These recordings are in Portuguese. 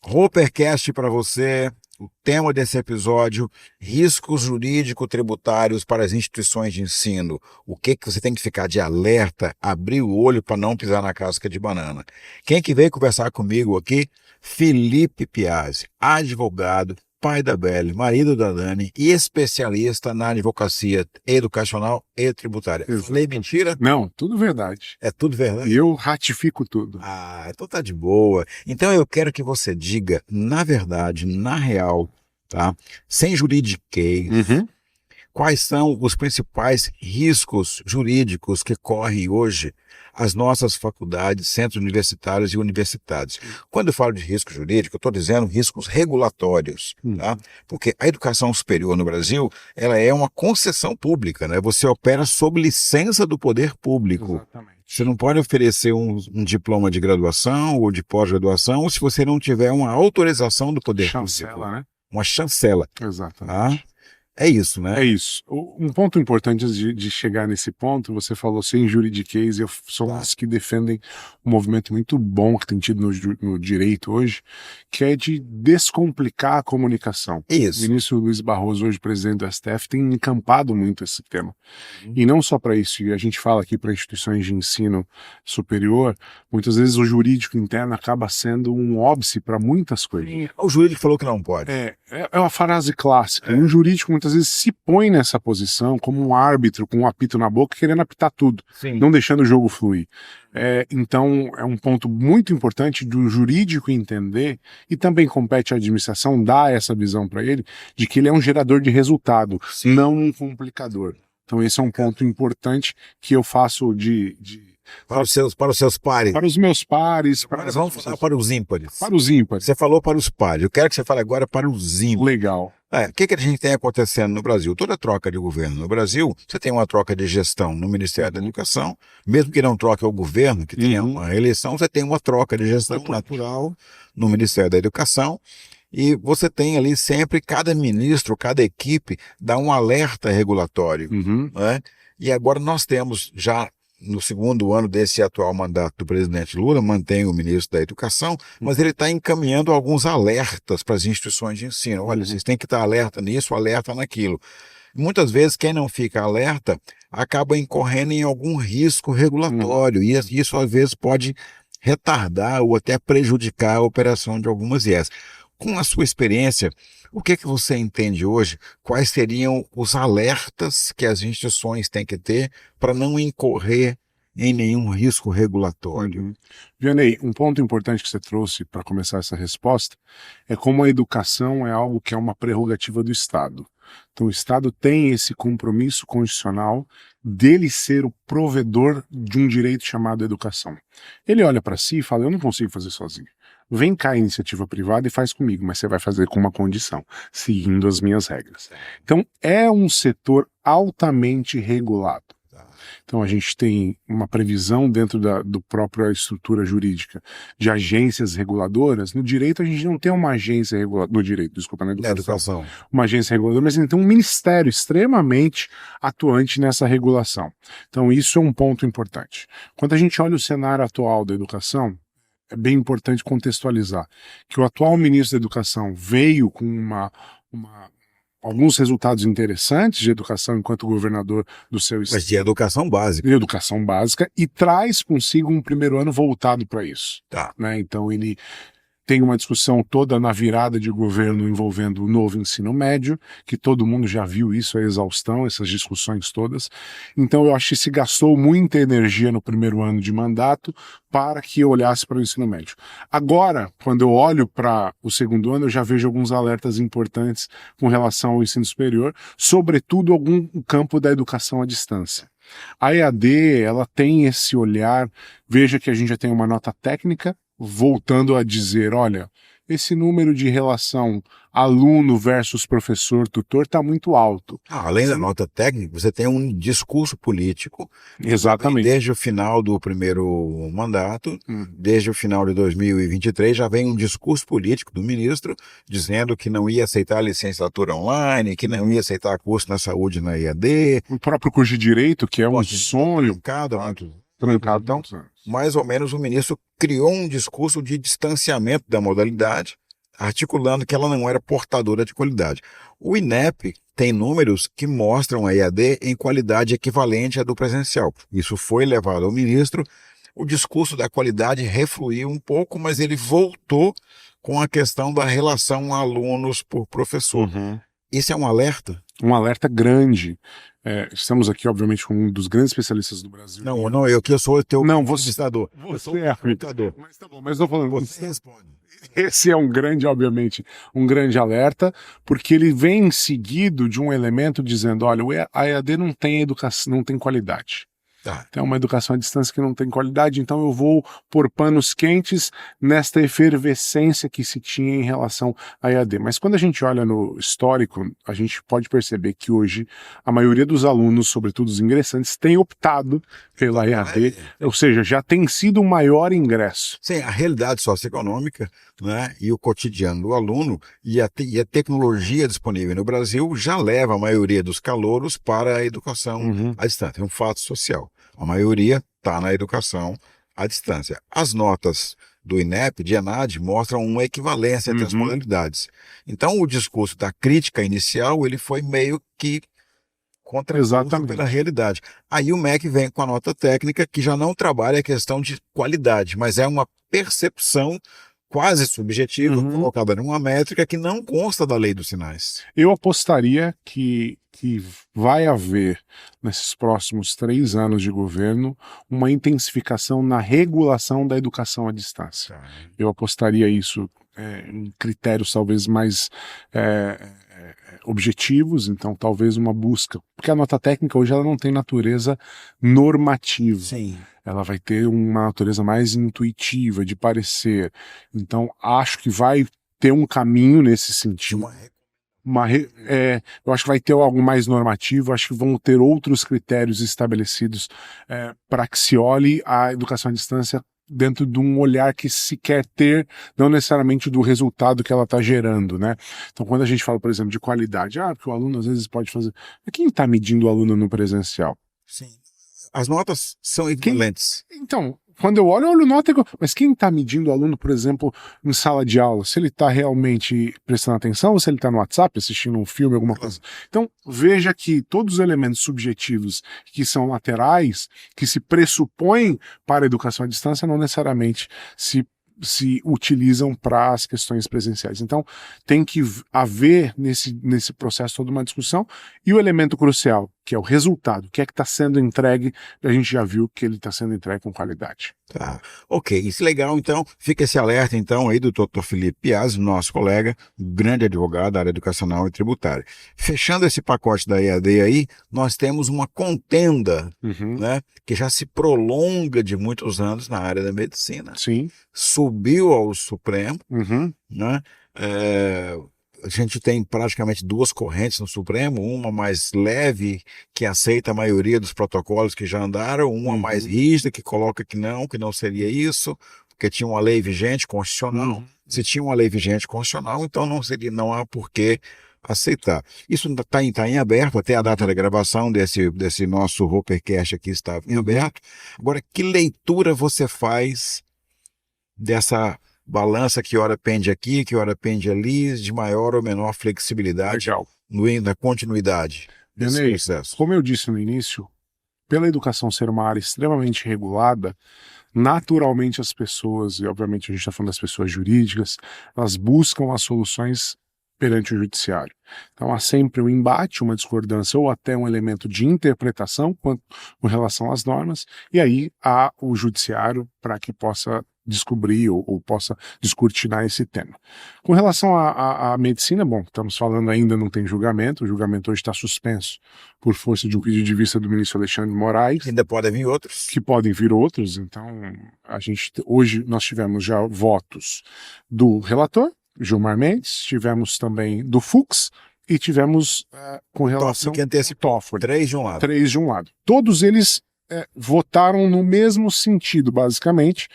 Ropercast para você. O tema desse episódio: riscos jurídico-tributários para as instituições de ensino. O que você tem que ficar de alerta, abrir o olho para não pisar na casca de banana. Quem que veio conversar comigo aqui? Felipe Piazzi, advogado, pai da Belle, marido da Dani e especialista na advocacia educacional e tributária. Falei mentira? Não, tudo verdade. É tudo verdade? Eu ratifico tudo. Ah, então tá de boa. Então eu quero que você diga, na verdade, na real, tá? Sem juridiquês, quais são os principais riscos jurídicos que correm hoje as nossas faculdades, centros universitários e universidades. Quando eu falo de risco jurídico, eu estou dizendo riscos regulatórios, tá? Porque a educação superior no Brasil, ela é uma concessão pública, né? Você opera sob licença do poder público. Exatamente. Você não pode oferecer um diploma de graduação ou de pós-graduação se você não tiver uma autorização do poder público. Chancela, né? Uma chancela. Exatamente. Tá? É isso, né? É isso. Um ponto importante antes de chegar nesse ponto, você falou sem juridiquês, eu sou uns que defendem um movimento muito bom que tem tido no direito hoje, que é de descomplicar a comunicação. Isso. O ministro Luiz Barroso, hoje presidente do STF, tem encampado muito esse tema. E não só para isso, e a gente fala aqui para instituições de ensino superior, muitas vezes o jurídico interno acaba sendo um óbice para muitas coisas. O jurídico falou que não pode. É uma frase clássica. Um jurídico muitas vezes se põe nessa posição como um árbitro com um apito na boca, querendo apitar tudo, não deixando o jogo fluir. Então é um ponto muito importante do jurídico entender, e também compete à administração dar essa visão para ele, de que ele é um gerador de resultado, não um complicador. Então esse é um ponto importante que eu faço para os seus pares. Para os meus pares. Mas vamos falar para os ímpares. Para os ímpares. Você falou para os pares. Eu quero que você fale agora para os ímpares. Legal. O que a gente tem acontecendo no Brasil? Toda troca de governo no Brasil, você tem uma troca de gestão no Ministério da Educação, mesmo que não troque o governo, que tenha uma reeleição, você tem uma troca de gestão natural no Ministério da Educação. E você tem ali sempre, cada ministro, cada equipe dá um alerta regulatório. Né? E agora nós temos já, no segundo ano desse atual mandato do presidente Lula, mantém o ministro da Educação, mas ele está encaminhando alguns alertas para as instituições de ensino. Olha, vocês têm que estar alerta nisso, alerta naquilo. Muitas vezes, quem não fica alerta acaba incorrendo em algum risco regulatório, e isso às vezes pode retardar ou até prejudicar a operação de algumas IES. Com a sua experiência, o que você entende hoje? Quais seriam os alertas que as instituições têm que ter para não incorrer em nenhum risco regulatório? Vianney, um ponto importante que você trouxe para começar essa resposta é como a educação é algo que é uma prerrogativa do Estado. Então o Estado tem esse compromisso constitucional dele ser o provedor de um direito chamado educação. Ele olha para si e fala, eu não consigo fazer sozinho. Vem cá a iniciativa privada e faz comigo, mas você vai fazer com uma condição, seguindo as minhas regras. Então é um setor altamente regulado. Então a gente tem uma previsão dentro do própria estrutura jurídica de agências reguladoras. No direito a gente não tem uma agência reguladora, no direito, desculpa, na educação. Uma agência reguladora, mas a gente tem um ministério extremamente atuante nessa regulação. Então isso é um ponto importante. Quando a gente olha o cenário atual da educação, é bem importante contextualizar que o atual ministro da Educação veio com alguns resultados interessantes de educação enquanto governador do seu estado. Mas de educação básica. De educação básica, e traz consigo um primeiro ano voltado para isso. Tá. Né? Então ele tem uma discussão toda na virada de governo envolvendo o novo ensino médio, que todo mundo já viu isso, a exaustão, essas discussões todas. Então eu acho que se gastou muita energia no primeiro ano de mandato para que eu olhasse para o ensino médio. Agora, quando eu olho para o segundo ano, eu já vejo alguns alertas importantes com relação ao ensino superior, sobretudo algum campo da educação à distância. A EAD, ela tem esse olhar, veja que a gente já tem uma nota técnica, voltando a dizer, olha, esse número de relação aluno versus professor, tutor, está muito alto. Além da nota técnica, você tem um discurso político. Exatamente. Desde o final do primeiro mandato, desde o final de 2023, já vem um discurso político do ministro dizendo que não ia aceitar licenciatura online, que não ia aceitar curso na saúde na EAD. O próprio curso de Direito, que é um sonho. trancado. Então, mais ou menos o ministro criou um discurso de distanciamento da modalidade, articulando que ela não era portadora de qualidade. O INEP tem números que mostram a EAD em qualidade equivalente à do presencial. Isso foi levado ao ministro. O discurso da qualidade refluiu um pouco, mas ele voltou com a questão da relação alunos por professor. Isso é um alerta? Um alerta grande. Estamos aqui, obviamente, com um dos grandes especialistas do Brasil. Não, eu que sou o teu entrevistador. Você é arbitrador. Mas tá bom, mas estou falando. Você responde. Esse é um grande, obviamente, um grande alerta, porque ele vem seguido de um elemento dizendo, olha, a EAD não tem educação, não tem qualidade. Tem uma educação à distância que não tem qualidade, então eu vou pôr panos quentes nesta efervescência que se tinha em relação à EAD. Mas quando a gente olha no histórico, a gente pode perceber que hoje a maioria dos alunos, sobretudo os ingressantes, tem optado pela EAD, ou seja, já tem sido o maior ingresso. Sim, a realidade socioeconômica, né, e o cotidiano do aluno e a tecnologia disponível no Brasil já leva a maioria dos calouros para a educação à distância. É um fato social. A maioria está na educação à distância. As notas do INEP, de ENAD, mostram uma equivalência entre as modalidades. Então, o discurso da crítica inicial, ele foi meio que contraposto pela realidade. Aí o MEC vem com a nota técnica que já não trabalha a questão de qualidade, mas é uma percepção quase subjetiva, colocada numa métrica que não consta da lei dos sinais. Eu apostaria que vai haver, nesses próximos 3 anos de governo, uma intensificação na regulação da educação à distância. Eu apostaria isso em critérios talvez mais objetivos, então talvez uma busca, porque a nota técnica hoje ela não tem natureza normativa. Sim. Ela vai ter uma natureza mais intuitiva, de parecer. Então, acho que vai ter um caminho nesse sentido. Eu acho que vai ter algo mais normativo, acho que vão ter outros critérios estabelecidos para que se olhe a educação à distância dentro de um olhar que se quer ter, não necessariamente do resultado que ela está gerando, né? Então, quando a gente fala, por exemplo, de qualidade, porque o aluno às vezes pode fazer... Quem está medindo o aluno no presencial? Sim. As notas são equivalentes. Então, quando eu olho nota, mas quem está medindo o aluno, por exemplo, em sala de aula, se ele está realmente prestando atenção ou se ele está no WhatsApp assistindo um filme, alguma coisa. Então, veja que todos os elementos subjetivos que são laterais, que se pressupõem para a educação à distância, não necessariamente se utilizam para as questões presenciais. Então, tem que haver nesse processo toda uma discussão. E o elemento crucial, que é o resultado, o que é que está sendo entregue, a gente já viu que ele está sendo entregue com qualidade. Tá, ok, isso é legal, então fica esse alerta então aí do Dr. Felipe Piazzi, nosso colega, grande advogado da área educacional e tributária. Fechando esse pacote da EAD aí, nós temos uma contenda, né, que já se prolonga de muitos anos na área da medicina. Sim. Subiu ao Supremo, né? A gente tem praticamente 2 correntes no Supremo, uma mais leve, que aceita a maioria dos protocolos que já andaram, uma mais rígida, que coloca que não seria isso, porque tinha uma lei vigente constitucional. Se tinha uma lei vigente constitucional, então não há por que aceitar. Isso está em aberto, até a data da gravação desse nosso Ropercast aqui estava em aberto. Agora, que leitura você faz dessa balança que hora pende aqui, que hora pende ali, de maior ou menor flexibilidade na continuidade desse processo? Como eu disse no início, pela educação ser uma área extremamente regulada, naturalmente as pessoas, e obviamente a gente está falando das pessoas jurídicas, elas buscam as soluções perante o judiciário. Então há sempre um embate, uma discordância ou até um elemento de interpretação com relação às normas, e aí há o judiciário para que possa descobrir ou possa descortinar esse tema. Com relação à medicina, bom, estamos falando ainda, não tem julgamento, o julgamento hoje está suspenso por força de um pedido de vista do ministro Alexandre de Moraes. Ainda podem vir outros. Que podem vir outros, então hoje nós tivemos já votos do relator, Gilmar Mendes, tivemos também do Fux e tivemos com relação ao Toffoli. 3 de um lado. 3 de um lado. Todos eles votaram no mesmo sentido, basicamente.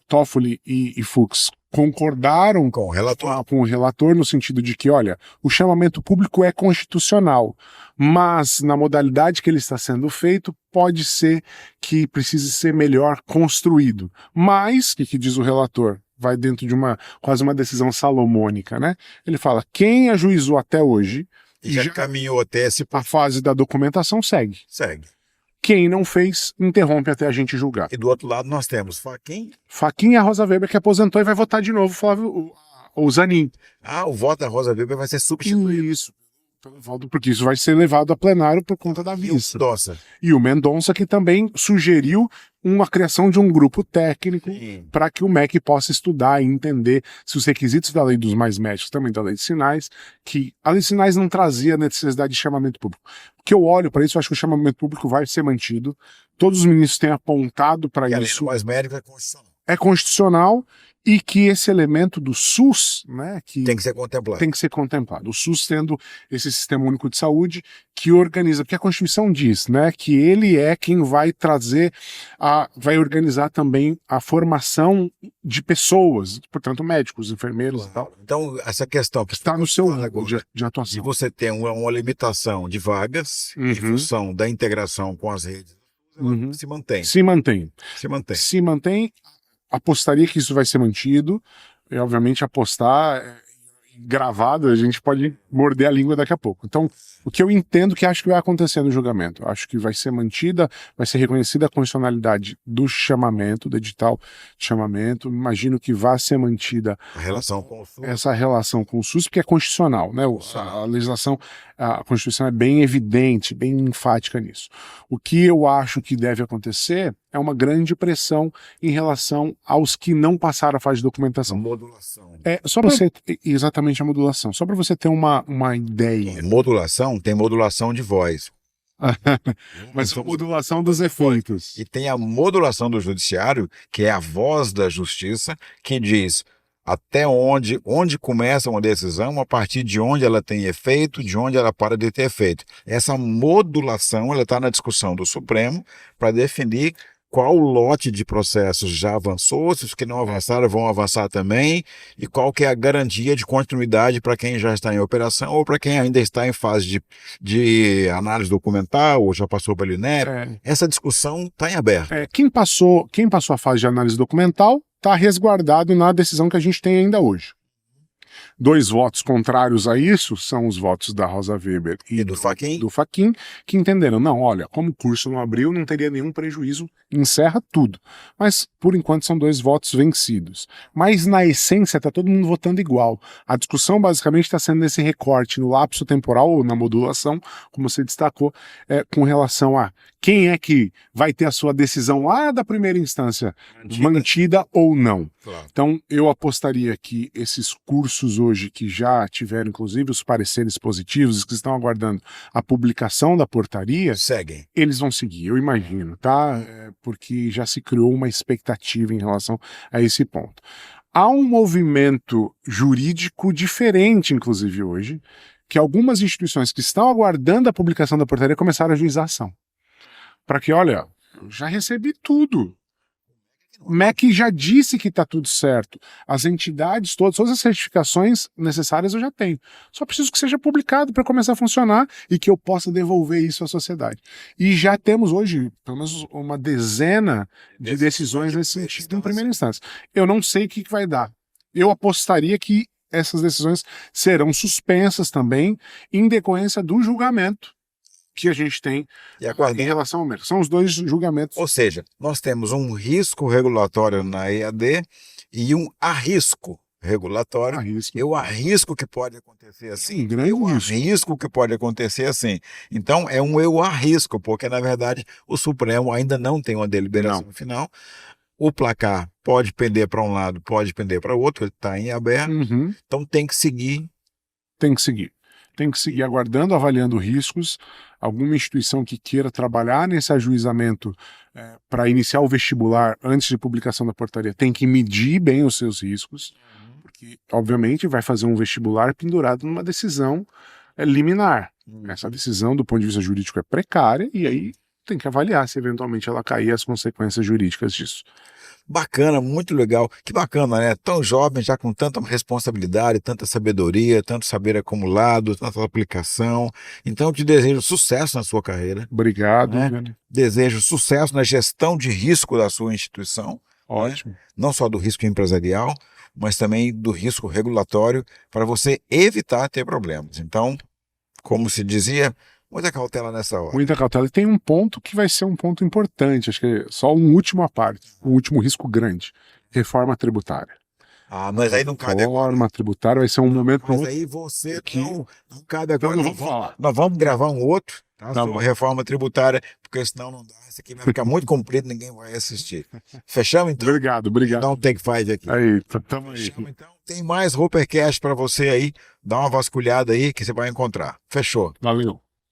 Toffoli e Fux concordaram Com o relator. com o relator no sentido de que, olha, o chamamento público é constitucional, mas na modalidade que ele está sendo feito, pode ser que precise ser melhor construído. Mas, o que diz o relator? Vai dentro de quase uma decisão salomônica, né? Ele fala, quem ajuizou até hoje, E já caminhou até esse a fase da documentação segue. Segue. Quem não fez, interrompe até a gente julgar. E do outro lado nós temos Fachin. Fachin e a Rosa Weber, que aposentou e vai votar de novo, Flávio, o Zanin. O voto da Rosa Weber vai ser substituído. Isso. Porque isso vai ser levado a plenário por conta da vista. E o Mendonça, que também sugeriu uma criação de um grupo técnico para que o MEC possa estudar e entender se os requisitos da lei dos mais médicos, também da lei de sinais, que a lei de sinais não trazia necessidade de chamamento público. Porque eu olho para isso, eu acho que o chamamento público vai ser mantido. Todos os ministros têm apontado para isso. A lei dos mais médicos é constitucional. É constitucional. E que esse elemento do SUS, né, que tem que ser contemplado. Tem que ser contemplado. O SUS tendo esse Sistema Único de Saúde que organiza, porque a Constituição diz, né, que ele é quem vai trazer, vai organizar também a formação de pessoas, portanto médicos, enfermeiros e tal. Então essa questão que está no seu ramo de atuação. Se você tem uma limitação de vagas em função da integração com as redes, se mantém. Se mantém. Se mantém. Se mantém. Apostaria que isso vai ser mantido, e obviamente apostar gravado, a gente pode morder a língua daqui a pouco. Então, o que eu entendo que acho que vai acontecer no julgamento, acho que vai ser mantida, vai ser reconhecida a constitucionalidade do chamamento, do edital de chamamento, imagino que vai ser mantida essa relação com o SUS, porque é constitucional, né? A legislação, a Constituição é bem evidente, bem enfática nisso. O que eu acho que deve acontecer é uma grande pressão em relação aos que não passaram a fase de documentação. A modulação. Só para você, exatamente a modulação, só para você ter uma ideia. Modulação, tem modulação de voz. Mas a modulação dos efeitos. E tem a modulação do judiciário, que é a voz da justiça, que diz até onde começa uma decisão, a partir de onde ela tem efeito, de onde ela para de ter efeito. Essa modulação ela está na discussão do Supremo para definir qual lote de processos já avançou, se os que não avançaram vão avançar também, e qual que é a garantia de continuidade para quem já está em operação ou para quem ainda está em fase de análise documental ou já passou pelo INEP. Essa discussão está em aberto. Quem passou a fase de análise documental está resguardado na decisão que a gente tem ainda hoje. 2 votos contrários a isso são os votos da Rosa Weber e do Fachin, que entenderam, não, olha, como o curso não abriu, não teria nenhum prejuízo, encerra tudo. Mas, por enquanto, são 2 votos vencidos. Mas, na essência, está todo mundo votando igual. A discussão, basicamente, está sendo nesse recorte, no lapso temporal, ou na modulação, como você destacou, com relação a quem é que vai ter a sua decisão lá da primeira instância mantida ou não. Claro. Então, eu apostaria que esses cursos hoje que já tiveram, inclusive, os pareceres positivos, que estão aguardando a publicação da portaria, seguem. Eles vão seguir, eu imagino, tá? Porque já se criou uma expectativa em relação a esse ponto. Há um movimento jurídico diferente, inclusive hoje, que algumas instituições que estão aguardando a publicação da portaria começaram a ajuizar ação. Para que, olha, eu já recebi tudo. O MEC já disse que está tudo certo. As entidades todas as certificações necessárias eu já tenho. Só preciso que seja publicado para começar a funcionar e que eu possa devolver isso à sociedade. E já temos hoje, pelo menos, uma dezena de decisões nesse sentido em primeira instância. Eu não sei o que vai dar. Eu apostaria que essas decisões serão suspensas também em decorrência do julgamento que a gente tem em relação ao MEC. São os 2 julgamentos. Ou seja, nós temos um risco regulatório na EAD e um arrisco regulatório. Eu arrisco que pode acontecer assim. Arrisco que pode acontecer assim. Então, é um eu arrisco, porque, na verdade, o Supremo ainda não tem uma deliberação final. O placar pode pender para um lado, pode pender para o outro, ele está em aberto. Então, tem que seguir. Tem que seguir aguardando, avaliando riscos. Alguma instituição que queira trabalhar nesse ajuizamento para iniciar o vestibular antes de publicação da portaria tem que medir bem os seus riscos, porque, obviamente, vai fazer um vestibular pendurado numa decisão liminar. Essa decisão, do ponto de vista jurídico, é precária e aí tem que avaliar se eventualmente ela cair as consequências jurídicas disso. Bacana, muito legal. Que bacana, né? Tão jovem, já com tanta responsabilidade, tanta sabedoria, tanto saber acumulado, tanta aplicação. Então, eu te desejo sucesso na sua carreira. Obrigado. Né? Desejo sucesso na gestão de risco da sua instituição. Ótimo. Né? Não só do risco empresarial, mas também do risco regulatório, para você evitar ter problemas. Então, como se dizia, muita cautela nessa hora. Muita cautela. E tem um ponto que vai ser um ponto importante, acho que é só um último à parte, um último risco grande. Reforma tributária. Mas aí não cabe agora. Reforma tributária vai ser um momento... Mas aí você que não cabe agora. Então não vou falar. Nós vamos gravar um outro, tá? Tá Sobre bom. reforma tributária, porque senão não dá. Isso aqui vai ficar muito comprido, ninguém vai assistir. Fechamos então? Obrigado. Dá um take five aqui. Aí, tamo aí. Fechamos então. Tem mais Ropercast para você aí. Dá uma vasculhada aí que você vai encontrar. Fechou. Valeu.